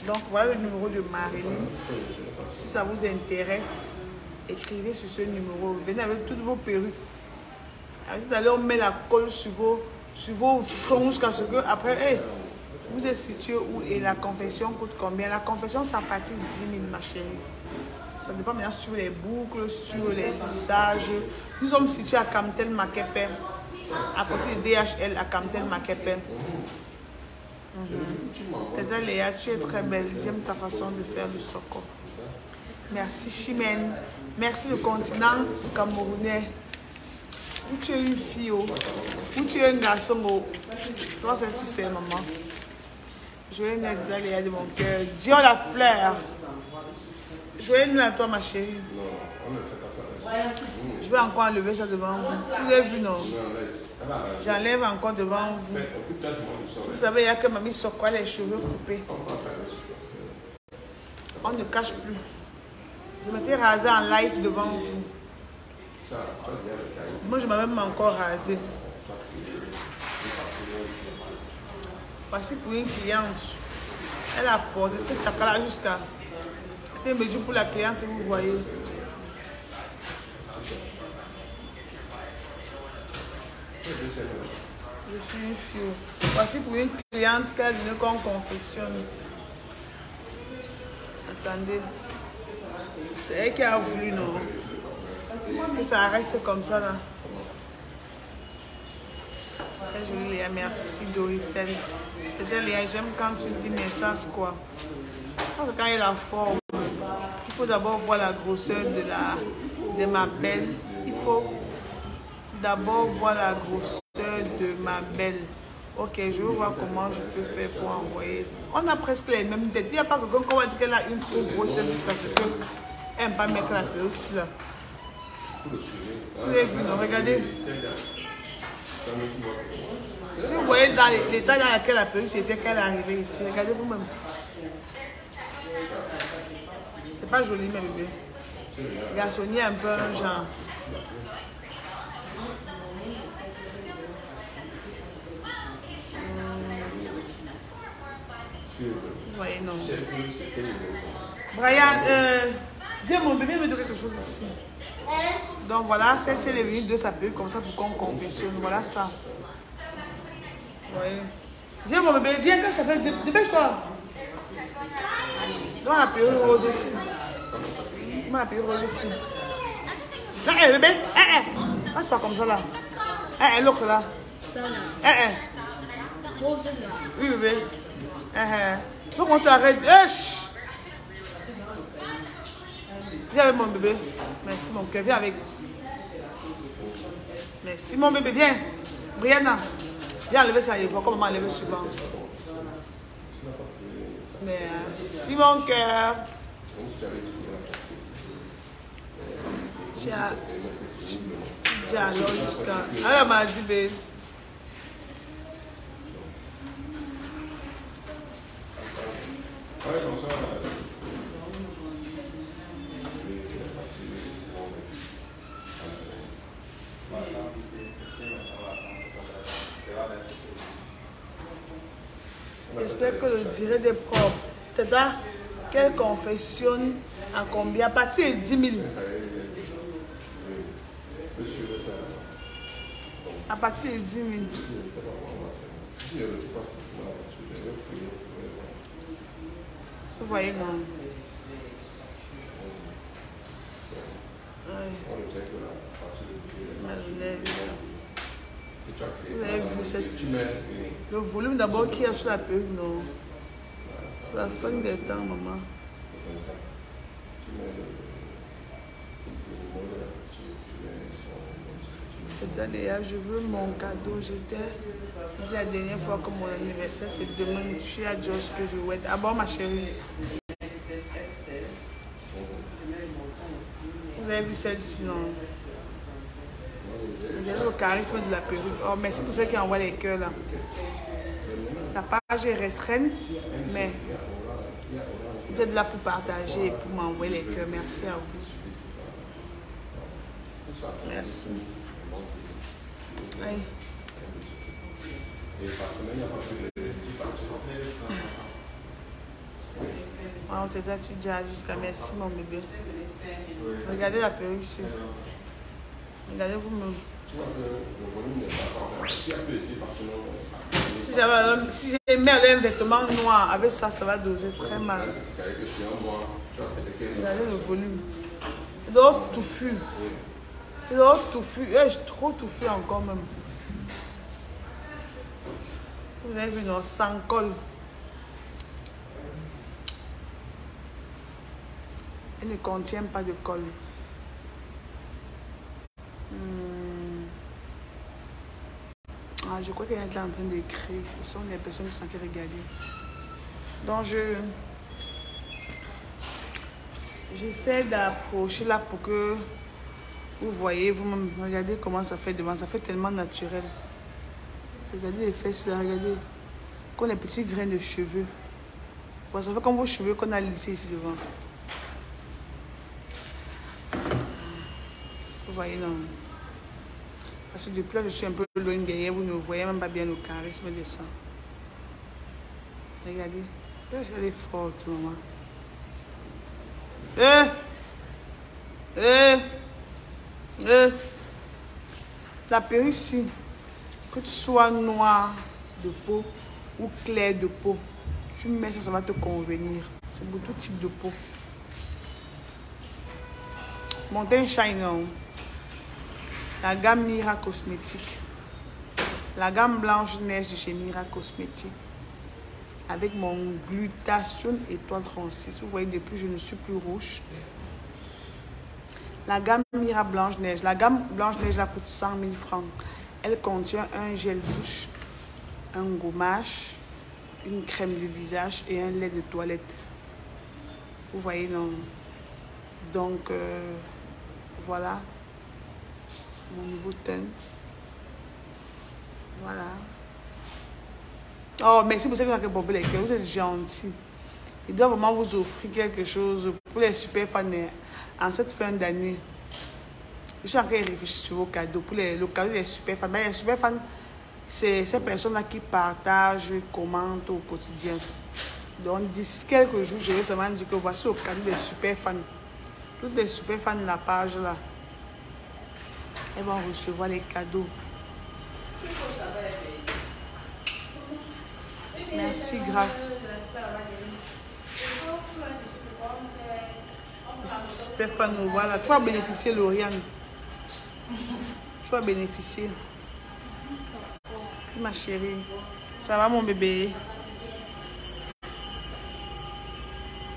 Donc voilà le numéro de Marilyn. Si ça vous intéresse, écrivez sur ce numéro. Venez avec toutes vos perruques. Vous allez, on met la colle sur vos fronts jusqu'à ce que après, hey, vous êtes situé où et la confection coûte combien? La confection, c'est à partir de 10 000, ma chérie. Ça dépend maintenant sur les boucles, sur les lissages. Nous sommes situés à Kamtel Makepe, à côté de DHL à Kamtel Makepe. Tata Léa, tu es très belle. J'aime ta façon de faire du soko. Merci Chimène. Merci le continent camerounais. Où tu es une fille, où tu es un garçon, toi seul tu sais, maman. Joyeux Noël, Tata Léa de mon cœur. Dieu la fleur. Joyeux Noël à toi, ma chérie. Non, on ne fait pas ça. Je vais encore enlever ça devant vous. Vous avez vu, non? J'enlève encore devant vous. Vous savez, il y a que mamie Sokwa les cheveux coupés. On ne cache plus. Je m'étais rasé en live devant vous. Moi, je m'avais même encore rasé. Voici pour une cliente. Elle a porté cette chakra jusqu'à... C'était une mesure pour la cliente, si vous voyez. Je suis une fille. Voici pour une cliente qu'elle veut qu'on confectionne. Attendez. C'est elle qui a voulu, non? Que ça reste comme ça, là. Très joli, Léa. Merci, Doricelle. C'est-à-dire, Léa, j'aime quand tu dis, mais ça, c'est quoi? Ça, c'est quand il y a la forme. Il faut d'abord voir la grosseur de ma belle. Il faut d'abord voir la grosseur de ma belle. Ok, je vais voir comment je peux faire pour envoyer. On a presque les mêmes têtes. Il n'y a pas quelqu'un qu'on va dire qu'elle a une trop grosse tête jusqu'à ce qu'elle n'aime pas mettre la perruque ici là. Vous avez vu, non? Regardez. Si vous voyez dans l'état dans lequel la perruque c'était qu'elle est arrivée ici, regardez vous-même. C'est pas joli, mes bébés. Garçonnier un peu un genre. Vous voyez, non. Brian, viens mon bébé me donner quelque chose ici. Donc voilà, c'est les minutes de sa perruque comme ça pour qu'on confectionne. Voilà ça. Vous voyez. Viens mon bébé, viens que je t'appelle. Dépêche-toi. Donne la perruque rose ici. Donne la perruque rose ici. Là, bébé. Ah, c'est pas comme ça là. L'autre là. Ça là. Rose là. Oui, bébé. Pourquoi tu arrêtes? Viens avec mon bébé. Merci mon cœur, viens avec. Merci mon bébé, viens. Brianna, viens enlever ça, il faut comme maman enlever souvent. Merci mon cœur. J'ai alors jusqu'à... Elle m'a dit, bébé. J'espère que le direct est propre. Tata, qu'elle confectionne à combien? À partir de 10 000. À partir de 10 000. Vous voyez, non? Vous avez vu le volume d'abord qu'il y a sur la perruque, non? C'est la fin des temps, maman. Léa, je veux mon cadeau. J'étais dit la dernière fois que mon anniversaire c'est demain. Je suis à Joss que je souhaite. Ah bon, ma chérie? Vous avez vu celle-ci, non? Regardez le charisme de la perruque. Oh, merci pour ceux qui envoient les cœurs là. La page est restreinte, mais vous êtes là pour partager et pour m'envoyer les cœurs. Merci à vous. Merci. Allez. On t'a dit déjà jusqu'à merci mon bébé. Regardez la perruque ici. Regardez-vous même. Si j'ai mis un vêtement noir, avec ça, ça va doser très mal. Regardez le volume. Il doit être touffu. Il doit être touffu. J'ai trop touffu encore même. Vous avez vu, non, sans colle. Elle ne contient pas de colle. Ah, je crois qu'elle est en train d'écrire. Ce sont les personnes qui sont en train de regarder. Donc j'essaie d'approcher là pour que vous voyez vous-même. Regardez comment ça fait devant. Ça fait tellement naturel. Regardez les fesses là, regardez. Comme les petits grains de cheveux. Bon, ça fait comme vos cheveux qu'on a lissés ici devant. Vous voyez, non? Parce que depuis là, je suis un peu loin derrière. Vous ne voyez même pas bien le charisme de ça. Regardez. Elle est forte, maman. La perruque ici, que tu sois noir de peau ou clair de peau, tu mets ça, ça va te convenir. C'est pour tout type de peau. Mountain Shine, non? La gamme Mira Cosmétique. La gamme Blanche Neige de chez Mira Cosmétique. Avec mon glutathione étoile 36. Vous voyez, depuis, je ne suis plus rouge. La gamme Mira Blanche Neige. La gamme Blanche Neige, elle coûte 100 000 francs. Elle contient un gel douche, un gommage, une crème de visage et un lait de toilette. Vous voyez, non? Donc, voilà. Mon nouveau teint. Voilà. Oh, merci pour ça que vous avez bombé les cœurs. Vous êtes gentils. Il doit vraiment vous offrir quelque chose pour les super fans en cette fin d'année. Je suis en train de réfléchir sur vos cadeaux. Pour le cadeau des super fans. Mais les super fans, c'est ces personnes-là qui partagent, commentent au quotidien. Donc, d'ici quelques jours, je vais seulement dire que voici le cadeau des super fans. Toutes les super fans de la page là. Elles vont recevoir les cadeaux. Merci, grâce. Super fan, voilà. Tu vas bénéficier, Lauriane. Tu vas bénéficier. Ma chérie. Ça va, mon bébé?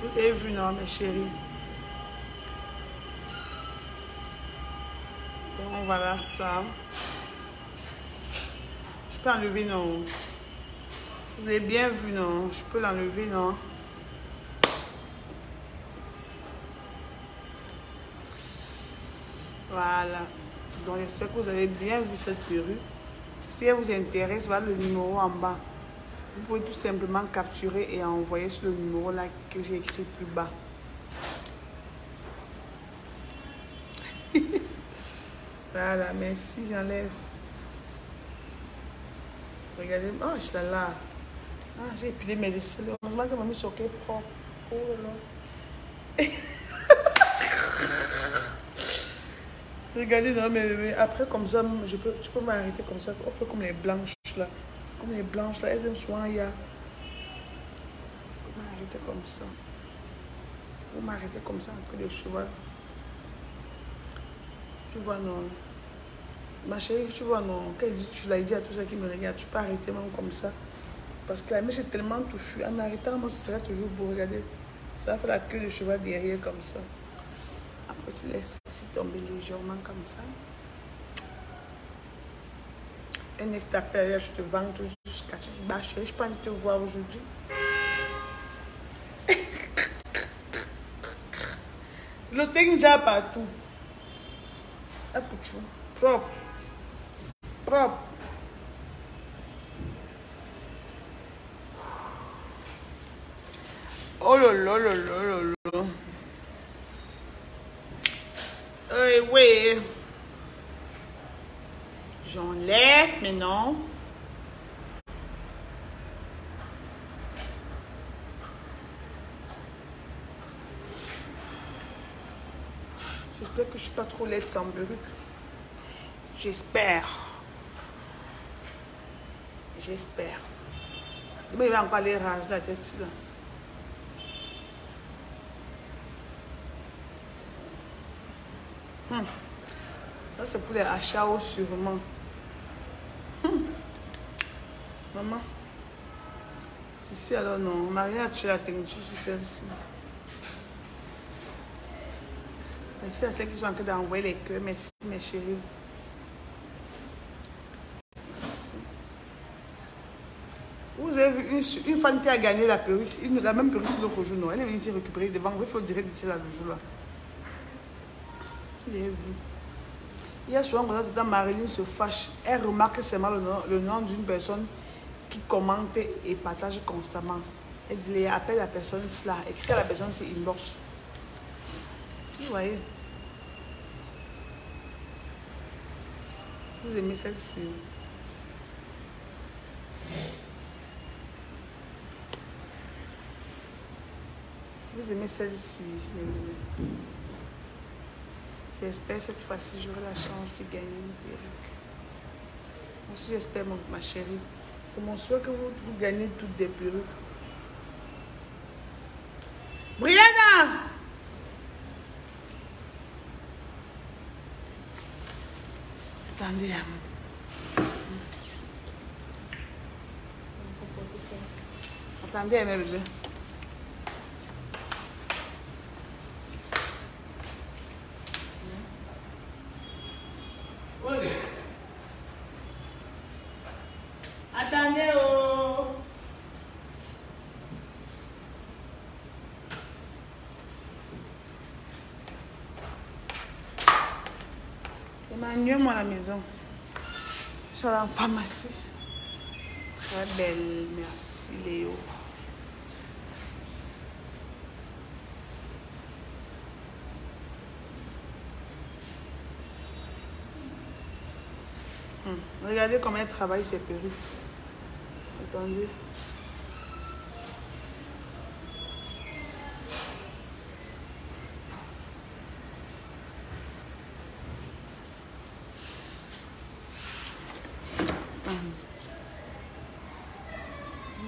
Vous avez vu, non, mes chéris? Bon, voilà ça. Je peux enlever, non? Vous avez bien vu, non? Je peux l'enlever, non? Voilà. Donc, j'espère que vous avez bien vu cette perruque. Si elle vous intéresse, voilà le numéro en bas. Vous pouvez tout simplement capturer et envoyer sur le numéro là que j'ai écrit plus bas. Voilà, merci, j'enlève. Regardez, oh, je suis là. Ah, j'ai épilé mes aisselles. Heureusement que mamie choquée propre. Oh là. Regardez, non, mais après, comme ça, tu peux m'arrêter comme ça. On fait comme les blanches là. Comme les blanches là, elles aiment souvent, il y a. Vous m'arrêtez comme ça. Vous m'arrêtez comme ça après le cheval. Tu vois, non. Ma chérie, tu vois, non. Quand tu l'as dit à tous ceux qui me regardent, tu peux arrêter même comme ça. Parce que la mèche est tellement touffue. En arrêtant, moi, ce sera toujours beau. Regardez. Ça fait la queue de cheval derrière comme ça. Après, tu laisses ici tomber légèrement comme ça. Un ex t'appelle, je te vends tout jusqu'à tu dis, bah chérie, je peux pas te voir aujourd'hui. L'hôtel déjà partout. Un pouchou. Propre. Propre. Oh là là là là là là. Oui. J'enlève, mais non. J'espère que je ne suis pas trop laide sans perruque. J'espère. J'espère. Demain, il va encore aller raser la tête là. Ça, c'est pour les achats sûrement. Maman. Si, alors non. Maria a tué la teinture sur celle-ci. Merci à ceux qui sont en train d'envoyer les cœurs. Merci, mes chéris. Merci. Vous avez vu une femme qui a gagné la perruque, la même perruque l'autre jour, non? Elle est venue ici récupérer devant. Il faut dire d'ici là le jour là. Vous avez vu. Il y a souvent quand ça, Marilyn se fâche. Elle remarque seulement le nom d'une personne qui commente et partage constamment. Elle dit, appelle la personne cela, écrit à la personne c'est inbox. Vous voyez? Vous aimez celle-ci? Vous aimez celle-ci? J'espère cette fois-ci j'aurai la chance de gagner une perruque. Moi aussi j'espère ma chérie. C'est mon souhait que vous gagnez toutes des perruques. Brianna! Attendez. Attendez mes bébés. Oui. Attendez oh. Emmanuel, moi à la maison. Je suis à la pharmacie. Très belle, merci Léo. Regardez comment elle travaille ses perruques. Attendez.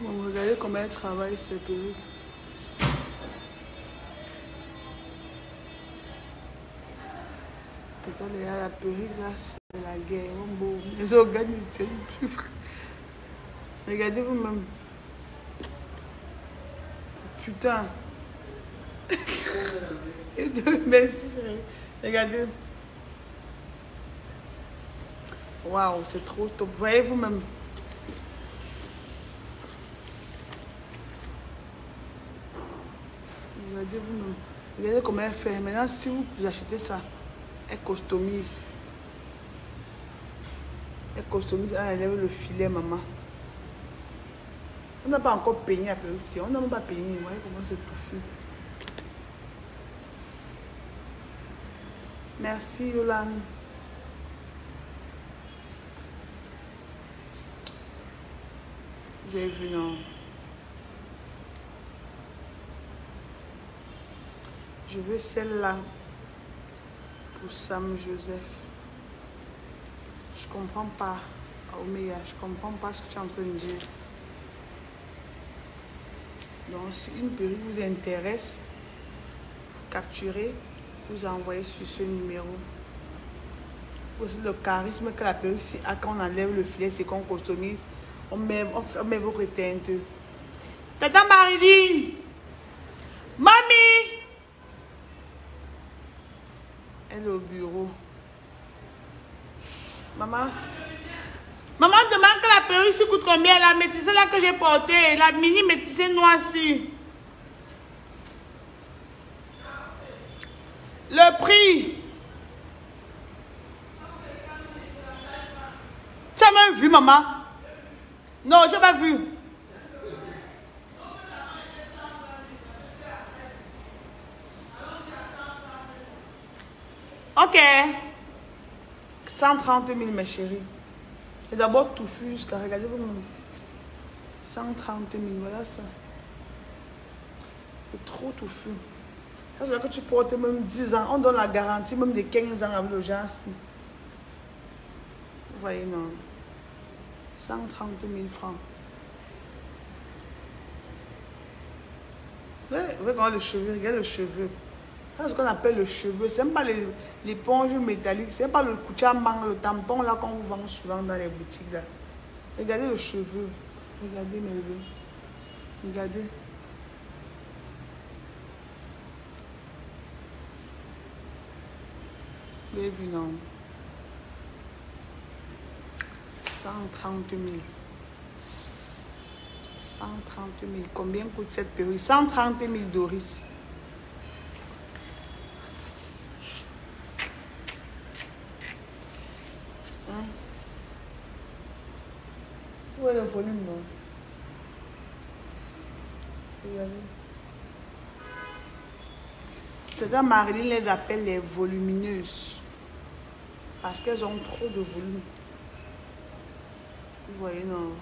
Regardez comment elle travaille ses perruques. Attendez, la perruque là, c'est la guerre. Les organes ne tiennent plus. Regardez vous-même. Putain. Merci, chérie. Regardez. Waouh, c'est trop top. Voyez vous-même. Regardez vous-même. Regardez comment elle fait. Maintenant, si vous achetez ça, elle customise. Elle customise, elle enlève le filet, maman. On n'a pas encore peigné la perruque. On n'a même pas peigné. Vous voyez comment c'est touffu. Merci, Yolande. J'ai vu, non. Je veux celle-là pour Sam Joseph. Je comprends pas, Oméga, je comprends pas ce que tu es en train de dire. Donc, si une perruque vous intéresse, vous capturez, vous envoyez sur ce numéro. Aussi le charisme que la perruque a quand on enlève le filet, c'est qu'on customise, on met vos reteintes. Tata Marilyn! Mamie! Elle est au bureau. Maman, Maman demande que la perruque ici coûte combien? La métissée là que j'ai portée, la mini métissée noire-ci. Le prix. Tu as même vu, maman? Non, je n'ai pas vu. Ok. 130 000, mes chéris. Et d'abord tout fusque. Regardez-vous. 130 000, voilà ça. C'est trop touffu. Ça, c'est que tu portes même 10 ans. On donne la garantie même de 15 ans avec le genre. Vous voyez, non. 130 000 francs. Regarde le cheveu, regarde le cheveu. C'est ce qu'on appelle le cheveu. Ce n'est pas l'éponge métallique. Ce n'est pas le kouchamang, le tampon là qu'on vous vend souvent dans les boutiques. Là. Regardez le cheveu. Regardez mes bébés. Regardez. Vous avez vu, non? 130 000. 130 000. Combien coûte cette perruque? 130 000 Doris. Hein? Où est le volume, non? Regardez. C'est-à-dire Marilyn les appelle les volumineuses. Parce qu'elles ont trop de volume. Vous voyez, non?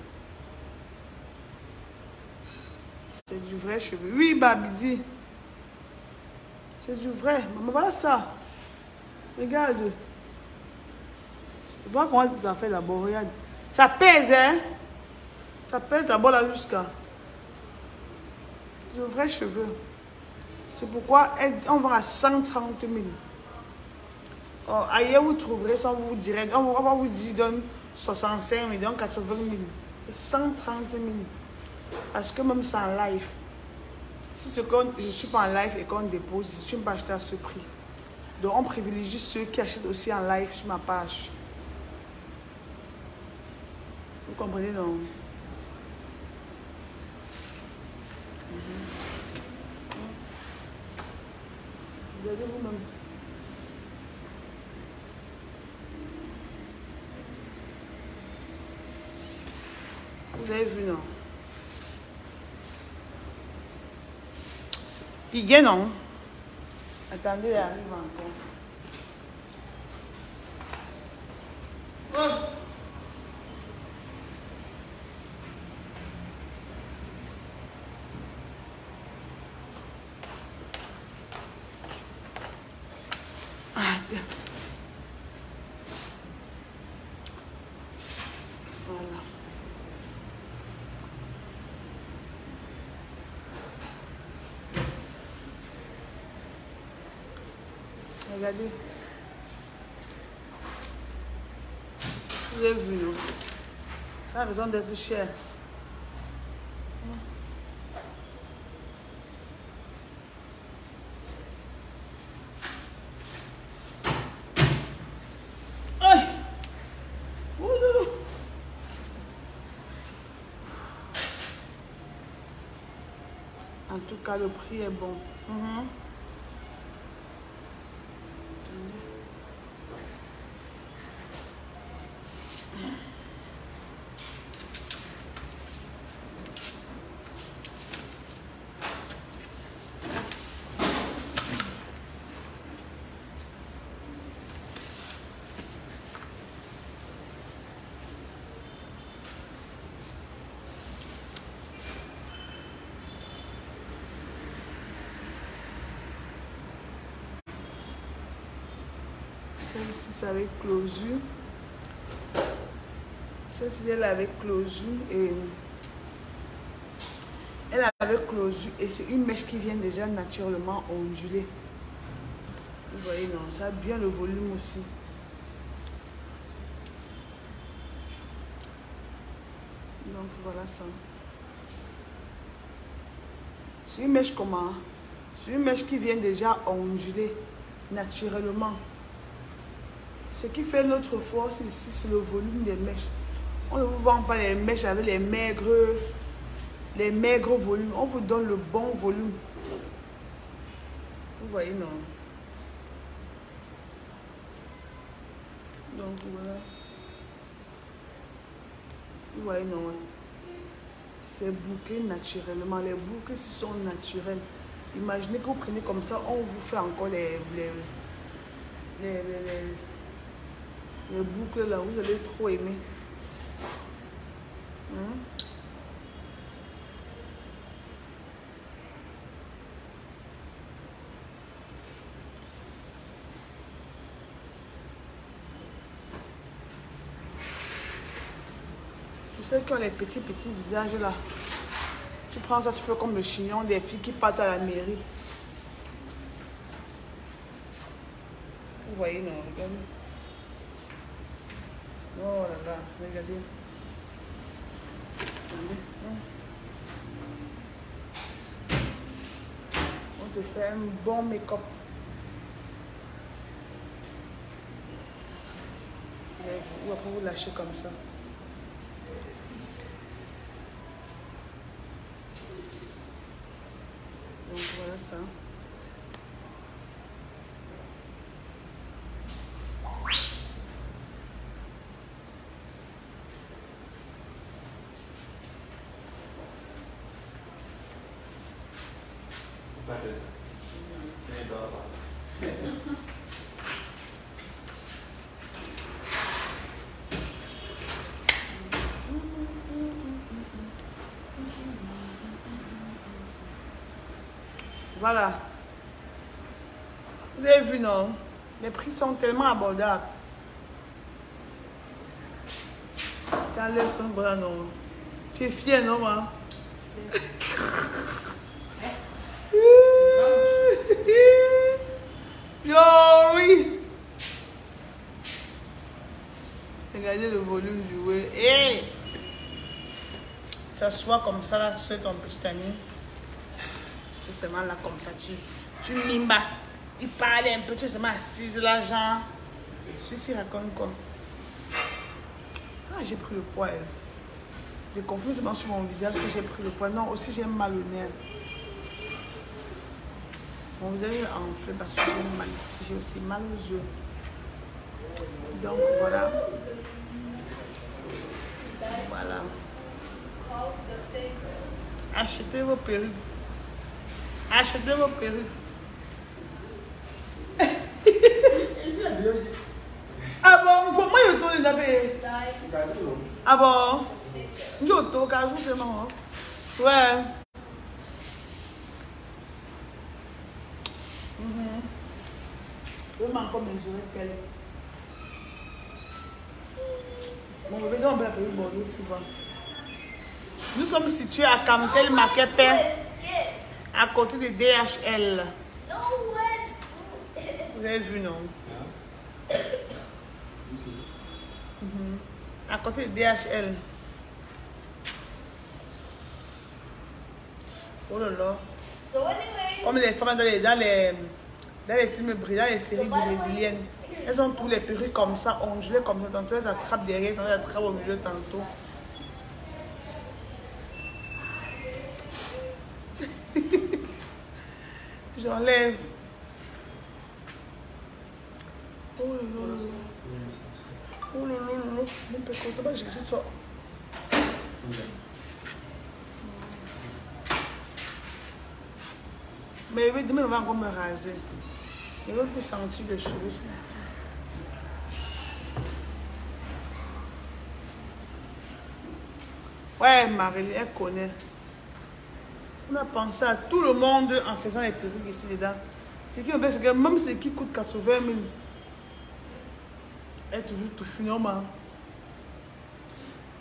C'est du vrai cheveu. Oui, Babidi. C'est du vrai. Maman, voilà ça. Regarde. Vois comment ça fait d'abord. Regarde. Ça pèse, hein? Ça pèse d'abord là jusqu'à. C'est du vrai cheveu. C'est pourquoi on vend à 130 000. Oh, ailleurs, vous trouverez ça, vous direz, on va vous dire, donne 65 000, donne 80 000. 130 000. Parce que même sans live, si je ne suis pas en live et qu'on dépose, tu ne peux pas acheter à ce prix. Donc, on privilégie ceux qui achètent aussi en live sur ma page. Vous comprenez, non? Regardez vous-même. Vous avez vu, non? Piguet, non? Attendez, il arrive encore. Oh. Voilà. Regardez. Vous avez vu, non? Ça a besoin d'être cher. En tout cas, le prix est bon. Celle-ci, c'est avec closure. Celle-ci, elle est avec closure et elle est avec closure et c'est une mèche qui vient déjà naturellement ondulée. Vous voyez, non, ça a bien le volume aussi. Donc voilà ça. C'est une mèche comment? C'est une mèche qui vient déjà ondulée naturellement. Ce qui fait notre force ici, c'est le volume des mèches. On ne vous vend pas les mèches avec les maigres volumes. On vous donne le bon volume. Vous voyez, non? Donc, voilà. Vous voyez, non? C'est bouclé naturellement. Les boucles ici sont naturelles. Imaginez que vous prenez comme ça, on vous fait encore les boucles là, vous allez trop aimer. Vous savez qu'ils ont les petits visages là. Tu prends ça, tu fais comme le chignon des filles qui partent à la mairie. Vous voyez, non, regardez. Oh là là, regardez. Regardez. On te fait un bon make-up. Ou après vous lâchez comme ça. Donc voilà ça. Voilà. Vous avez vu, non? Les prix sont tellement abordables. Quand les sont bras, non? Tu es fier, non, moi? Yo, oui! Regardez le volume du whey. Hey! S'assois comme ça, là, c'est ton petit ami. C'est seulement là comme ça, tu mimes bas. Il parle un peu, tu es seulement assise là, genre. Celui-ci raconte quoi? Ah, j'ai pris le poids. J'ai confié seulement sur mon visage que j'ai pris le poids. Non, aussi j'ai mal au nez. Mon visage est enflé parce que j'ai mal ici. J'ai aussi mal aux yeux. Donc voilà. Voilà. Achetez vos perruques. Achetez vos perruques. Ah bon, comment il tourne d'abord? Ah bon? Je tourne, car je sais non. Ouais. Je vais encore mesurer quelle. Mon bébé doit me l'appeler Bordeaux, c'est bon. Nous sommes situés à Camtel Makepe, à côté de DHL. Vous avez vu, non? À côté de DHL. Oh là là. Comme les femmes dans les films brillants, les séries brésiliennes. Elles ont tous les perruques comme ça, ondulées comme ça. Tantôt elles attrapent derrière, tantôt elles attrapent au milieu, tantôt. J'enlève. Oh là là. Oh là là là. Mon père, comme ça, je vais ça. Mais demain, on va encore me raser. Je veux plus sentir les choses. Ouais, Marie, elle connaît. On a pensé à tout le monde en faisant les perruques ici dedans. Ce qui me plaît, c'est que même ce qui coûte 80 000 est toujours tout fini.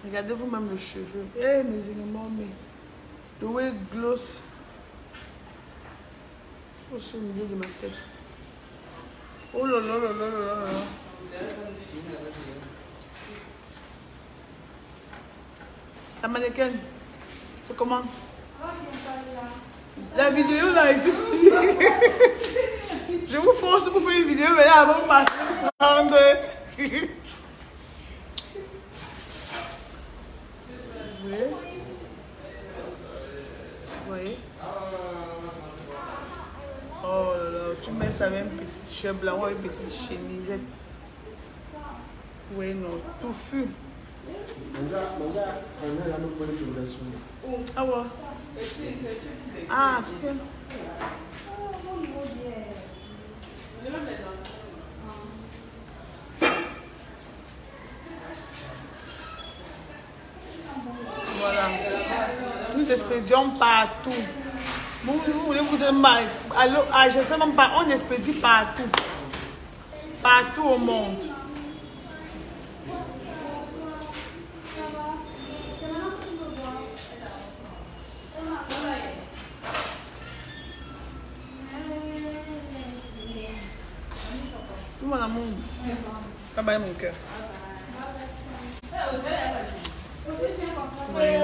Regardez vous-même le cheveu. Eh, mes éléments, mais le way gloss au milieu de ma tête. Oh là là là là là là. La mannequin, c'est comment? La vidéo là est ici. Je vous force pour faire une vidéo, mais là, avant de partir, prendre. ça avec un petit t-shirt blanc ou avec une petite chemisette. Oui, non, tout fut. Ah ouais. Ah, c'était. Voilà. Nous expédions partout. Vous voulez vous dire mal. Alors, je ne sais même pas, on expédie partout. Partout au monde. Mon amour. Bye bye mon cœur. Bye.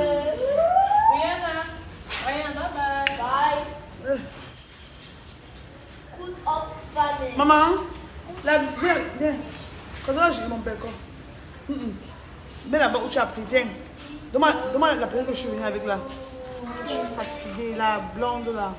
Good up, family. Maman, là, viens. Quand ça, j'ai mon père. Mais là-bas où tu as pris, viens. Demande la personne que je suis venue avec là. Je suis fatiguée, la blonde là.